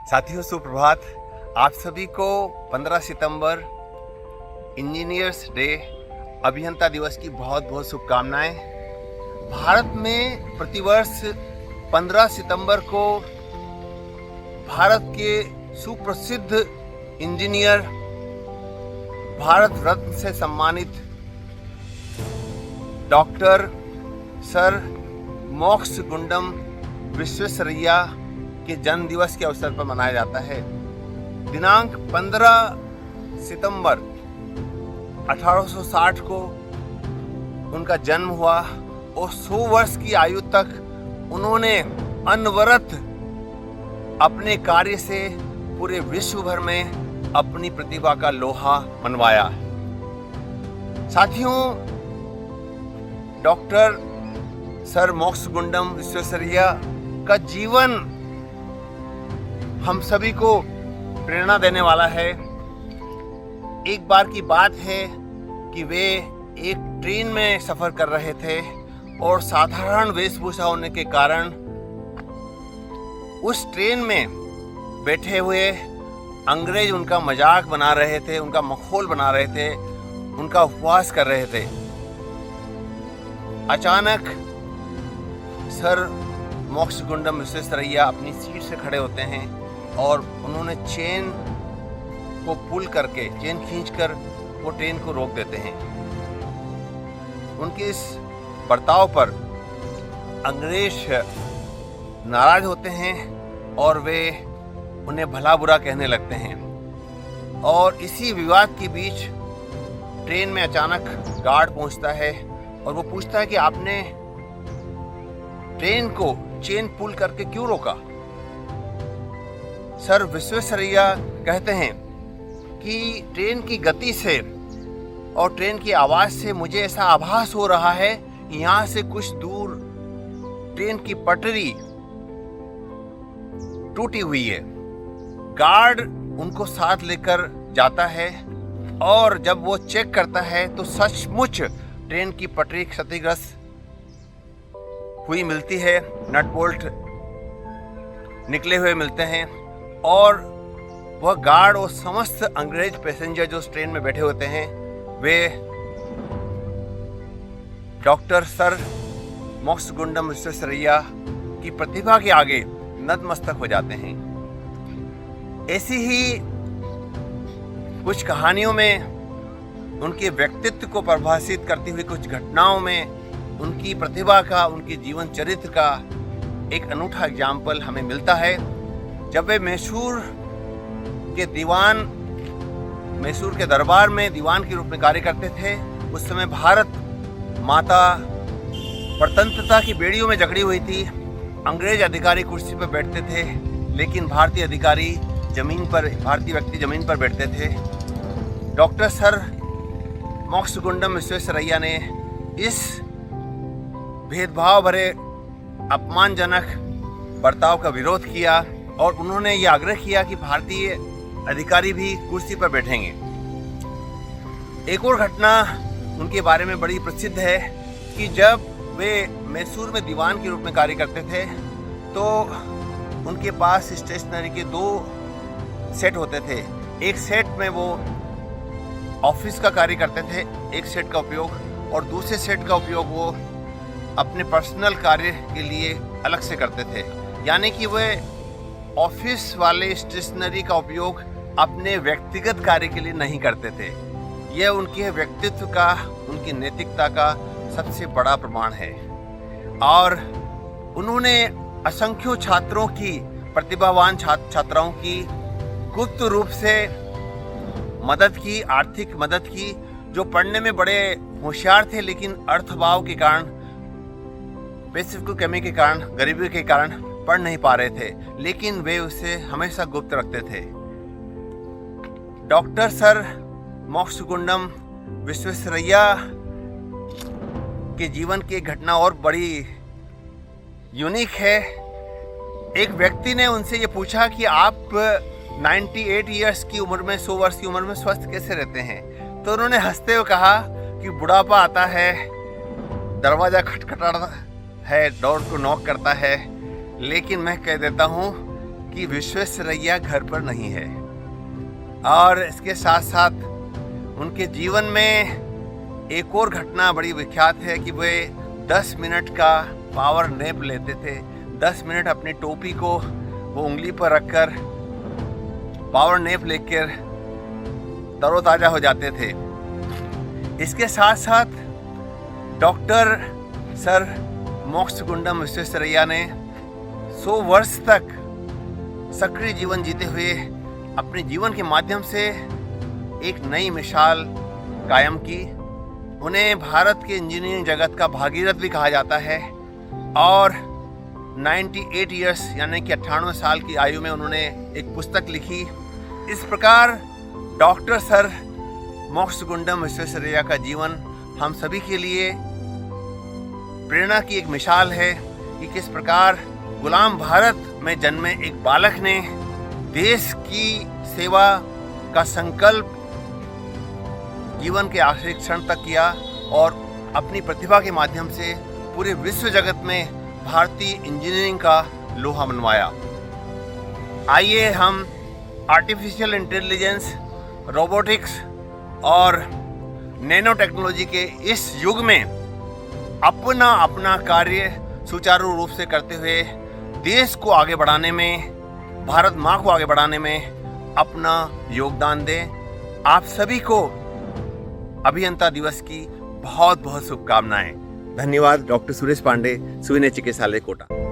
साथियों सुप्रभात। आप सभी को 15 सितंबर इंजीनियर्स डे अभियंता दिवस की बहुत बहुत शुभकामनाएं। भारत में प्रतिवर्ष 15 सितंबर को भारत के सुप्रसिद्ध इंजीनियर भारत रत्न से सम्मानित डॉक्टर सर मोक्षगुंडम विश्वेश्वरैया के जन्म दिवस के अवसर पर मनाया जाता है। दिनांक 15 सितंबर 1860 को उनका जन्म हुआ और 100 वर्ष की आयु तक उन्होंने अनवरत अपने कार्य से पूरे विश्व भर में अपनी प्रतिभा का लोहा मनवाया। साथियों, डॉक्टर सर मोक्षगुंडम विश्वेश्वरैया का जीवन हम सभी को प्रेरणा देने वाला है। एक बार की बात है कि वे एक ट्रेन में सफर कर रहे थे और साधारण वेशभूषा होने के कारण उस ट्रेन में बैठे हुए अंग्रेज उनका मजाक बना रहे थे, उनका मखौल बना रहे थे, उनका उपहास कर रहे थे। अचानक सर मोक्षगुंडम विश्वेश्वरैया अपनी सीट से खड़े होते हैं और उन्होंने चेन को पुल करके, चेन खींचकर वो ट्रेन को रोक देते हैं। उनके इस बर्ताव पर अंग्रेज नाराज होते हैं और वे उन्हें भला बुरा कहने लगते हैं। और इसी विवाद के बीच ट्रेन में अचानक गार्ड पहुंचता है और वो पूछता है कि आपने ट्रेन को चेन पुल करके क्यों रोका। सर विश्वेश्वरैया कहते हैं कि ट्रेन की गति से और ट्रेन की आवाज से मुझे ऐसा आभास हो रहा है कि यहाँ से कुछ दूर ट्रेन की पटरी टूटी हुई है। गार्ड उनको साथ लेकर जाता है और जब वो चेक करता है तो सचमुच ट्रेन की पटरी क्षतिग्रस्त हुई मिलती है। नट बोल्ट निकले हुए मिलते हैं और वह गार्ड और समस्त अंग्रेज पैसेंजर जो उस ट्रेन में बैठे होते हैं वे डॉक्टर सर मोक्षगुंडम विश्वेश्वरैया की प्रतिभा के आगे नतमस्तक हो जाते हैं। ऐसी ही कुछ कहानियों में उनके व्यक्तित्व को परिभाषित करती हुई कुछ घटनाओं में उनकी प्रतिभा का, उनके जीवन चरित्र का एक अनूठा एग्जाम्पल हमें मिलता है। जब वे मैसूर के दरबार में दीवान के रूप में कार्य करते थे, उस समय भारत माता स्वतंत्रता की बेड़ियों में जकड़ी हुई थी। अंग्रेज अधिकारी कुर्सी पर बैठते थे लेकिन भारतीय व्यक्ति जमीन पर बैठते थे। डॉक्टर सर मोक्षगुंडम विश्वेश्वरैया ने इस भेदभाव भरे अपमानजनक बर्ताव का विरोध किया और उन्होंने ये आग्रह किया कि भारतीय अधिकारी भी कुर्सी पर बैठेंगे। एक और घटना उनके बारे में बड़ी प्रसिद्ध है कि जब वे मैसूर में दीवान के रूप में कार्य करते थे तो उनके पास स्टेशनरी के 2 सेट होते थे। एक सेट में वो ऑफिस का कार्य करते थे, एक सेट का उपयोग, और दूसरे सेट का उपयोग वो अपने पर्सनल कार्य के लिए अलग से करते थे। यानी कि वे ऑफिस वाले स्टेशनरी का उपयोग अपने व्यक्तिगत कार्य के लिए नहीं करते थे। यह उनके व्यक्तित्व का, उनकी नैतिकता का सबसे बड़ा प्रमाण है। और उन्होंने असंख्यों छात्रों की, प्रतिभावान छात्राओं की गुप्त रूप से मदद की, आर्थिक मदद की, जो पढ़ने में बड़े होशियार थे लेकिन अर्थभाव के कारण, पैसे की कमी के कारण, गरीबी के कारण पढ़ नहीं पा रहे थे, लेकिन वे उसे हमेशा गुप्त रखते थे। डॉक्टर सर मोक्षगुंडम विश्वेश्वरैया के जीवन की एक घटना और बड़ी यूनिक है। एक व्यक्ति ने उनसे ये पूछा कि आप 98 इयर्स की उम्र में, 100 वर्ष की उम्र में स्वस्थ कैसे रहते हैं। तो उन्होंने हंसते हुए कहा कि बुढ़ापा आता है, दरवाज़ा खटखटाता है, डोर को नॉक करता है, लेकिन मैं कह देता हूँ कि विश्वेश्वरैया घर पर नहीं है। और इसके साथ साथ उनके जीवन में एक और घटना बड़ी विख्यात है कि वे 10 मिनट का पावर नैप लेते थे। 10 मिनट अपनी टोपी को वो उंगली पर रखकर पावर नैप लेकर तरोताज़ा हो जाते थे। इसके साथ साथ डॉक्टर सर मोक्षगुंडम विश्वेश्वरैया ने 100 वर्ष तक सक्रिय जीवन जीते हुए अपने जीवन के माध्यम से एक नई मिसाल कायम की। उन्हें भारत के इंजीनियरिंग जगत का भागीरथ भी कहा जाता है और 98 ईयर्स यानी कि 98 साल की आयु में उन्होंने एक पुस्तक लिखी। इस प्रकार डॉक्टर सर मोक्षगुंडम विश्वेश्वरैया का जीवन हम सभी के लिए प्रेरणा की एक मिसाल है कि किस प्रकार गुलाम भारत में जन्मे एक बालक ने देश की सेवा का संकल्प जीवन के आखिरी क्षण तक किया और अपनी प्रतिभा के माध्यम से पूरे विश्व जगत में भारतीय इंजीनियरिंग का लोहा मनवाया। आइए हम आर्टिफिशियल इंटेलिजेंस, रोबोटिक्स और नैनो टेक्नोलॉजी के इस युग में अपना अपना कार्य सुचारू रूप से करते हुए देश को आगे बढ़ाने में, भारत माँ को आगे बढ़ाने में अपना योगदान दें। आप सभी को अभियंता दिवस की बहुत बहुत शुभकामनाएं। धन्यवाद। डॉक्टर सुरेश पांडे, सुविनय चिकित्सालय, कोटा।